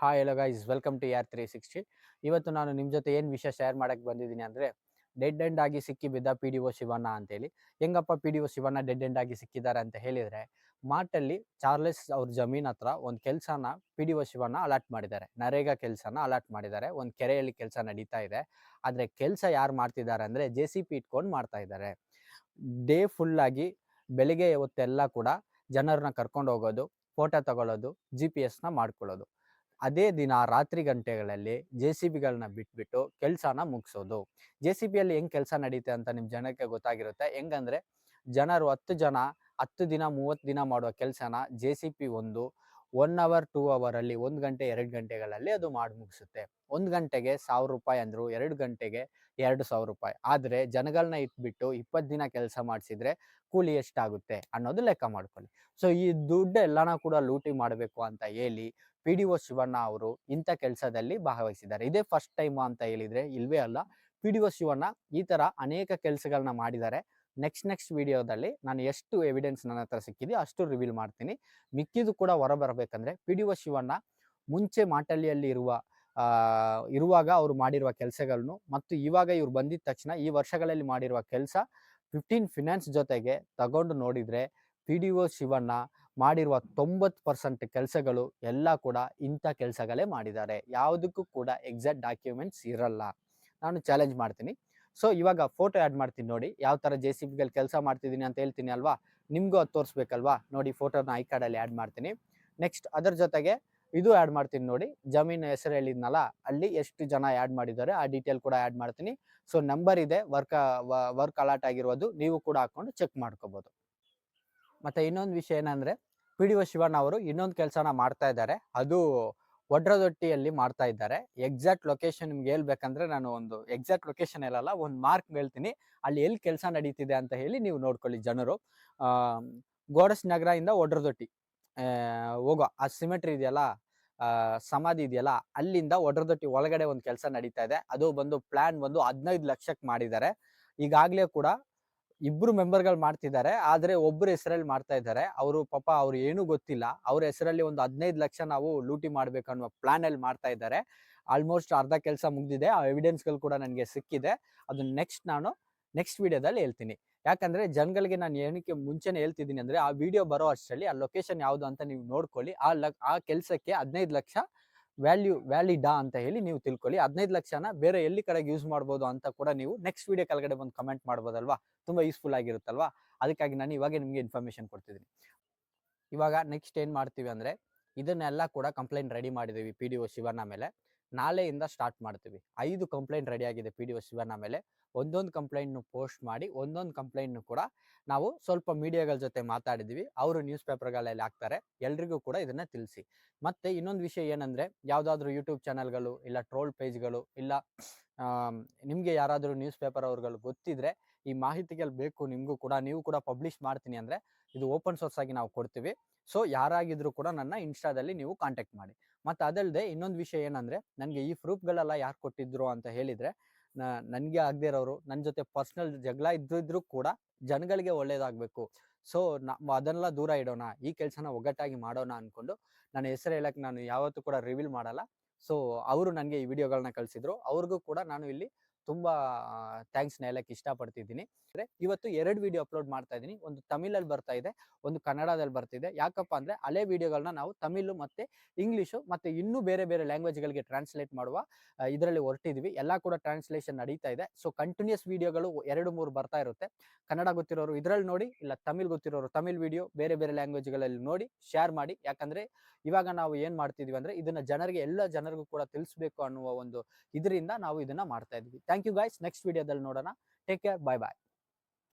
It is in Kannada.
Hi hello guys welcome to ಯಾರ್ 360. ಇವತ್ತು ನಾನು ನಿಮ್ಮ ಜೊತೆ ಏನು ವಿಷಯ ಶೇರ್ ಮಾಡಕ್ಕೆ ಬಂದಿದ್ದೀನಿ ಅಂದರೆ, ಡೆಡ್ ಎಂಡ್ ಆಗಿ ಸಿಕ್ಕಿ ಬಿದ್ದ ಪಿ ಡಿ ಒ ಶಿವಣ್ಣ ಅಂತೇಳಿ. ಹೆಂಗಪ್ಪ P D O Shivanna dead end ಆಗಿ ಸಿಕ್ಕಿದ್ದಾರೆ ಅಂತ ಹೇಳಿದರೆ, ಮಾರ್ಟಲ್ಲಿ ಚಾರ್ಲೆಸ್ ಅವ್ರ ಜಮೀನ್ ಹತ್ರ ಒಂದು ಕೆಲಸನ P D O Shivanna allot ಮಾಡಿದ್ದಾರೆ. ನರೇಗಾ ಕೆಲಸನ ಅಲಾಟ್ ಮಾಡಿದ್ದಾರೆ. ಒಂದು ಕೆರೆಯಲ್ಲಿ ಕೆಲಸ ನಡೀತಾ ಇದೆ. ಆದರೆ ಕೆಲಸ ಯಾರು ಮಾಡ್ತಿದ್ದಾರೆ ಅಂದರೆ ಜೆ ಸಿ ಪಿ ಇಟ್ಕೊಂಡು ಮಾಡ್ತಾ ಇದ್ದಾರೆ. ಡೇ ಫುಲ್ಲಾಗಿ ಬೆಳಿಗ್ಗೆ ಹೊತ್ತೆಲ್ಲ ಕೂಡ ಜನರನ್ನ ಕರ್ಕೊಂಡು ಹೋಗೋದು, ಫೋಟೋ ತಗೊಳ್ಳೋದು, ಜಿ ಪಿ ಎಸ್ನ ಮಾಡ್ಕೊಳ್ಳೋದು. ಅದೇ ದಿನ ರಾತ್ರಿ ಗಂಟೆಗಳಲ್ಲಿ ಜೆ ಸಿ ಬಿಗಳನ್ನ ಬಿಟ್ಬಿಟ್ಟು ಕೆಲಸನ ಮುಗಿಸೋದು. ಜೆ ಸಿ ಬಿಯಲ್ಲಿ ಹೆಂಗೆ ಕೆಲಸ ನಡೀತೆ ಅಂತ ನಿಮ್ಮ ಜನಕ್ಕೆ ಗೊತ್ತಾಗಿರುತ್ತೆ. ಹೆಂಗಂದರೆ, ಜನರು 10 ಜನ 10 ದಿನ 30 ದಿನ ಮಾಡುವ ಕೆಲಸನ ಜೆ ಸಿ ಪಿ 1 ಅವರ್ 2 ಅವರಲ್ಲಿ 1 ಗಂಟೆ 2 ಗಂಟೆಗಳಲ್ಲಿ ಅದು ಮಾಡಿ ಮುಗಿಸುತ್ತೆ. 1 ಗಂಟೆಗೆ 1000 ರೂಪಾಯಿ ಅಂದರು, 2 ಗಂಟೆಗೆ 2000 ರೂಪಾಯಿ. ಆದರೆ ಜನಗಳನ್ನ ಇಟ್ಬಿಟ್ಟು 20 ದಿನ ಕೆಲಸ ಮಾಡಿಸಿದ್ರೆ ಕೂಲಿ ಎಷ್ಟಾಗುತ್ತೆ ಅನ್ನೋದು ಲೆಕ್ಕ ಮಾಡ್ಕೊಳ್ಳಿ. ಸೊ ಈ ದುಡ್ಡು ಎಲ್ಲನ ಕೂಡ ಲೂಟಿ ಮಾಡಬೇಕು ಅಂತ ಹೇಳಿ ಪಿ ಡಿ ಒ ಶಿವಣ್ಣ ಅವರು ಇಂಥ ಕೆಲಸದಲ್ಲಿ ಭಾಗವಹಿಸಿದ್ದಾರೆ. ಇದೇ ಫಸ್ಟ್ ಟೈಮ್ ಅಂತ ಹೇಳಿದರೆ ಇಲ್ವೇ ಅಲ್ಲ. ಪಿ ಡಿ ಒ ಶಿವಣ್ಣ ಈ ಥರ ಅನೇಕ ಕೆಲಸಗಳನ್ನ ಮಾಡಿದ್ದಾರೆ. ನೆಕ್ಸ್ಟ್ ವಿಡಿಯೋದಲ್ಲಿ ನಾನು ಎಷ್ಟು ಎವಿಡೆನ್ಸ್ ನನ್ನ ಹತ್ರ ಸಿಕ್ಕಿದೆ ಅಷ್ಟು ರಿವೀಲ್ ಮಾಡ್ತೀನಿ. ಮಿಕ್ಕಿದು ಕೂಡ ಹೊರಬರಬೇಕಂದ್ರೆ ಪಿ ಡಿ ಒ ಶಿವಣ್ಣ ಮುಂಚೆ ಮಾಟಳ್ಳಿಯಲ್ಲಿ ಇರುವಾಗ ಅವರು ಮಾಡಿರುವ ಕೆಲಸಗಳನ್ನು ಮತ್ತು ಇವಾಗ ಇವ್ರು ಬಂದಿದ ತಕ್ಷಣ ಈ ವರ್ಷಗಳಲ್ಲಿ ಮಾಡಿರುವ ಕೆಲಸ 15 ಫಿನಾನ್ಸ್ ಜೊತೆಗೆ ತಗೊಂಡು ನೋಡಿದರೆ ಪಿ ಡಿ ಒ ಶಿವಣ್ಣ ಮಾಡಿರುವ 90% ಕೆಲಸಗಳು ಎಲ್ಲ ಕೂಡ ಇಂಥ ಕೆಲಸಗಳೇ ಮಾಡಿದ್ದಾರೆ. ಯಾವುದಕ್ಕೂ ಕೂಡ ಎಕ್ಸಾಕ್ಟ್ ಡಾಕ್ಯುಮೆಂಟ್ಸ್ ಇರಲ್ಲ. ನಾನು ಚಾಲೆಂಜ್ ಮಾಡ್ತೀನಿ. ಸೊ ಇವಾಗ ಫೋಟೋ ಆ್ಯಡ್ ಮಾಡ್ತೀನಿ ನೋಡಿ. ಯಾವ ಥರ ಜೆ ಸಿ ಬಿಗಳು ಕೆಲಸ ಮಾಡ್ತಿದ್ದೀನಿ ಅಂತ ಹೇಳ್ತೀನಿ ಅಲ್ವಾ, ನಿಮಗೂ ಅದು ತೋರಿಸ್ಬೇಕಲ್ವಾ. ನೋಡಿ, ಫೋಟೋನ ಐ ಕಾರ್ಡಲ್ಲಿ ಆ್ಯಡ್ ಮಾಡ್ತೀನಿ. ನೆಕ್ಸ್ಟ್ ಅದರ ಜೊತೆಗೆ ಇದು ಆ್ಯಡ್ ಮಾಡ್ತೀನಿ ನೋಡಿ. ಜಮೀನು ಹೆಸರು ಹೇಳಿದ್ನಲ್ಲ, ಅಲ್ಲಿ ಎಷ್ಟು ಜನ ಆ್ಯಡ್ ಮಾಡಿದ್ದಾರೆ ಆ ಡೀಟೇಲ್ ಕೂಡ ಆ್ಯಡ್ ಮಾಡ್ತೀನಿ. ಸೊ ನಂಬರ್ ಇದೆ, ವರ್ಕ್ ಅಲಾಟ್ ಆಗಿರೋದು, ನೀವು ಕೂಡ ಹಾಕ್ಕೊಂಡು ಚೆಕ್ ಮಾಡ್ಕೋಬೋದು. ಮತ್ತು ಇನ್ನೊಂದು ವಿಷಯ ಏನಂದರೆ, ಪಿ ಡಿ ಒ ಶಿವಣ್ಣ ಅವರು ಇನ್ನೊಂದು ಕೆಲಸನ ಮಾಡ್ತಾ ಇದ್ದಾರೆ. ಅದು ವಡ್ರದೊಟ್ಟಿಯಲ್ಲಿ ಮಾಡ್ತಾ ಇದ್ದಾರೆ. ಎಕ್ಸಾಕ್ಟ್ ಲೊಕೇಶನ್ ನಿಮ್ಗೆ ಹೇಳ್ಬೇಕಂದ್ರೆ ನಾನು ಒಂದು ಎಕ್ಸಾಕ್ಟ್ ಲೊಕೇಶನ್ ಹೇಳಲ್ಲ, ಒಂದು ಮಾರ್ಕ್ ಹೇಳ್ತೀನಿ. ಅಲ್ಲಿ ಎಲ್ಲಿ ಕೆಲಸ ನಡೀತಿದೆ ಅಂತ ಹೇಳಿ ನೀವು ನೋಡ್ಕೊಳ್ಳಿ ಜನರು. ಗೋಡಸ್ ನಗರದಿಂದ ವಡ್ರದೊಟ್ಟಿ ಹೋಗೋ ಆ ಸಿಮೆಟ್ರಿ ಇದೆಯಲ್ಲ, ಸಮಾಧಿ ಇದೆಯಲ್ಲ, ಅಲ್ಲಿಂದ ವಡ್ರದೊಟ್ಟಿ ಒಳಗಡೆ ಒಂದು ಕೆಲಸ ನಡೀತಾ ಇದೆ. ಅದು ಪ್ಲಾನ್ 15 ಲಕ್ಷಕ್ಕೆ ಮಾಡಿದ್ದಾರೆ. ಈಗಾಗಲೇ ಕೂಡ 2 ಮೆಂಬರ್ಗಳು ಮಾಡ್ತಿದ್ದಾರೆ. ಆದರೆ ಒಬ್ಬರ ಹೆಸರಲ್ಲಿ ಮಾಡ್ತಾ ಇದ್ದಾರೆ. ಅವ್ರು ಏನೂ ಗೊತ್ತಿಲ್ಲ. ಅವ್ರ ಹೆಸರಲ್ಲಿ ಒಂದು 15 ಲಕ್ಷ ನಾವು ಲೂಟಿ ಮಾಡ್ಬೇಕು ಅನ್ನುವ ಪ್ಲಾನಲ್ಲಿ ಮಾಡ್ತಾ ಇದ್ದಾರೆ. ಆಲ್ಮೋಸ್ಟ್ ಅರ್ಧ ಕೆಲಸ ಮುಗ್ದಿದೆ. ಆ ಎವಿಡೆನ್ಸ್ಗಳು ಕೂಡ ನನಗೆ ಸಿಕ್ಕಿದೆ. ಅದನ್ನ ನೆಕ್ಸ್ಟ್ ವಿಡಿಯೋದಲ್ಲಿ ಹೇಳ್ತೀನಿ. ಯಾಕಂದರೆ ಜನಗಳಿಗೆ ನಾನು ಏನಕ್ಕೆ ಮುಂಚೆನೇ ಹೇಳ್ತಿದ್ದೀನಿ ಅಂದರೆ, ಆ ವಿಡಿಯೋ ಬರೋ ಅಷ್ಟರಲ್ಲಿ ಆ ಲೊಕೇಶನ್ ಯಾವುದು ಅಂತ ನೀವು ನೋಡ್ಕೊಳ್ಳಿ. ಆ ಕೆಲಸಕ್ಕೆ 15 ಲಕ್ಷ ವ್ಯಾಲಿಡಾ ಅಂತ ಹೇಳಿ ನೀವು ತಿಳ್ಕೊಳ್ಳಿ. 15 ಲಕ್ಷನ ಬೇರೆ ಎಲ್ಲಿ ಕಡೆಗೆ ಯೂಸ್ ಮಾಡ್ಬೋದು ಅಂತ ಕೂಡ ನೀವು ನೆಕ್ಸ್ಟ್ ವಿಡಿಯೋ ಕೆಳಗಡೆ ಬಂದು ಕಮೆಂಟ್ ಮಾಡ್ಬೋದಲ್ವಾ. ತುಂಬ ಯೂಸ್ಫುಲ್ ಆಗಿರುತ್ತಲ್ವಾ. ಅದಕ್ಕಾಗಿ ನಾನು ಇವಾಗೇ ನಿಮಗೆ ಇನ್ಫಾರ್ಮೇಷನ್ ಕೊಡ್ತಿದ್ದೀನಿ. ಇವಾಗ ನೆಕ್ಸ್ಟ್ ಏನು ಮಾಡ್ತೀವಿ ಅಂದರೆ, ಇದನ್ನೆಲ್ಲ ಕೂಡ ಕಂಪ್ಲೇಂಟ್ ರೆಡಿ ಮಾಡಿದ್ದೀವಿ ಪಿ ಡಿ ಒ ಶಿವಣ್ಣ ಮೇಲೆ. ನಾಳೆಯಿಂದ ಸ್ಟಾರ್ಟ್ ಮಾಡ್ತೀವಿ. 5 ಕಂಪ್ಲೇಂಟ್ ರೆಡಿ ಆಗಿದೆ ಪಿ ಡಿ ಒ ಶಿವಣ್ಣ ಮೇಲೆ. ಒಂದೊಂದು ಕಂಪ್ಲೇಂಟ್ನು ಪೋಸ್ಟ್ ಮಾಡಿ ಒಂದೊಂದು ಕಂಪ್ಲೇಂಟ್ನು ಕೂಡ ನಾವು ಸ್ವಲ್ಪ ಮೀಡಿಯಾಗಳ ಜೊತೆ ಮಾತಾಡಿದ್ವಿ. ಅವರು ನ್ಯೂಸ್ ಪೇಪರ್ಗಳಲ್ಲಿ ಹಾಕ್ತಾರೆ. ಎಲ್ರಿಗೂ ಕೂಡ ಇದನ್ನು ತಿಳಿಸಿ. ಮತ್ತು ಇನ್ನೊಂದು ವಿಷಯ ಏನಂದರೆ, ಯಾವುದಾದ್ರೂ ಯೂಟ್ಯೂಬ್ ಚಾನಲ್ಗಳು ಇಲ್ಲ ಟ್ರೋಲ್ ಪೇಜ್ಗಳು ಇಲ್ಲ ನಿಮಗೆ ಯಾರಾದರೂ ನ್ಯೂಸ್ ಪೇಪರ್ ಅವ್ರುಗಳು ಗೊತ್ತಿದ್ರೆ ಈ ಮಾಹಿತಿಗಳು ಬೇಕು ನಿಮಗೂ ಕೂಡ, ನೀವು ಕೂಡ ಪಬ್ಲಿಷ್ ಮಾಡ್ತೀನಿ ಅಂದರೆ ಇದು ಓಪನ್ ಸೋರ್ಸ್ ಆಗಿ ನಾವು ಕೊಡ್ತೀವಿ. ಸೊ ಯಾರಾಗಿದ್ರೂ ಕೂಡ ನನ್ನ ಇನ್ಸ್ಟಾದಲ್ಲಿ ನೀವು ಕಾಂಟ್ಯಾಕ್ಟ್ ಮಾಡಿ. ಮತ್ತು ಅದಲ್ಲದೆ ಇನ್ನೊಂದು ವಿಷಯ ಏನಂದರೆ, ನನಗೆ ಈ ಪ್ರೂಫ್ಗಳೆಲ್ಲ ಯಾರು ಕೊಟ್ಟಿದ್ರು ಅಂತ ಹೇಳಿದರೆ, ನನಗೆ ಆಗದೆ ಇರೋರು, ನನ್ನ ಜೊತೆ ಪರ್ಸ್ನಲ್ ಜಗಳ ಇದ್ದಿದ್ರೂ ಕೂಡ ಜನಗಳಿಗೆ ಒಳ್ಳೇದಾಗಬೇಕು. ಸೊ ಅದನ್ನೆಲ್ಲ ದೂರ ಇಡೋಣ, ಈ ಕೆಲಸನ ಒಗ್ಗಟ್ಟಾಗಿ ಮಾಡೋಣ ಅಂದ್ಕೊಂಡು ನನ್ನ ಹೆಸರು ಹೇಳಕ್ಕೆ ನಾನು ಯಾವತ್ತೂ ಕೂಡ ರಿವೀಲ್ ಮಾಡಲ್ಲ. ಸೊ ಅವರು ನನಗೆ ಈ ವಿಡಿಯೋಗಳನ್ನ ಕಳಿಸಿದ್ರು. ಅವ್ರಿಗೂ ಕೂಡ ನಾನು ಇಲ್ಲಿ ತುಂಬ ಥ್ಯಾಂಕ್ಸ್ನ ಹೇಳಕ್ಕೆ ಇಷ್ಟಪಡ್ತಿದ್ದೀನಿ. ಇವತ್ತು 2 ವಿಡಿಯೋ ಅಪ್ಲೋಡ್ ಮಾಡ್ತಾ ಇದ್ದೀನಿ. ಒಂದು ತಮಿಳಲ್ಲಿ ಬರ್ತಾ ಇದೆ, ಒಂದು ಕನ್ನಡದಲ್ಲಿ ಬರ್ತಿದೆ. ಯಾಕಪ್ಪ ಅಂದರೆ, ಹಳೆ ವಿಡಿಯೋಗಳನ್ನ ನಾವು ತಮಿಳು ಮತ್ತು ಇಂಗ್ಲೀಷು ಮತ್ತು ಇನ್ನೂ ಬೇರೆ ಲ್ಯಾಂಗ್ವೇಜ್ಗಳಿಗೆ ಟ್ರಾನ್ಸ್ಲೇಟ್ ಮಾಡುವ ಇದರಲ್ಲಿ ಹೊರಟಿದ್ವಿ. ಎಲ್ಲ ಕೂಡ ಟ್ರಾನ್ಸ್ಲೇಷನ್ ನಡೀತಾ ಇದೆ. ಸೊ ಕಂಟಿನ್ಯೂಸ್ ವಿಡಿಯೋಗಳು 2-3 ಬರ್ತಾ ಇರುತ್ತೆ. ಕನ್ನಡ ಗೊತ್ತಿರೋರು ಇದರಲ್ಲಿ ನೋಡಿ, ಇಲ್ಲ ತಮಿಳ್ ಗೊತ್ತಿರೋರು ತಮಿಳ್ ವಿಡಿಯೋ ಬೇರೆ ಲ್ಯಾಂಗ್ವೇಜ್ಗಳಲ್ಲಿ ನೋಡಿ ಶೇರ್ ಮಾಡಿ. ಯಾಕಂದರೆ ಇವಾಗ ನಾವು ಏನು ಮಾಡ್ತಿದ್ವಿ ಅಂದರೆ, ಇದನ್ನು ಎಲ್ಲ ಜನರಿಗೂ ಕೂಡ ತಿಳಿಸ್ಬೇಕು ಅನ್ನುವ ಒಂದು ಇದರಿಂದ ನಾವು ಇದನ್ನು ಮಾಡ್ತಾ ಇದ್ವಿ. Thank you guys. ನೆಕ್ಸ್ಟ್ ವಿಡಿಯೋದಲ್ಲಿ ನೋಡೋಣ. Take care. ಬಾಯ್.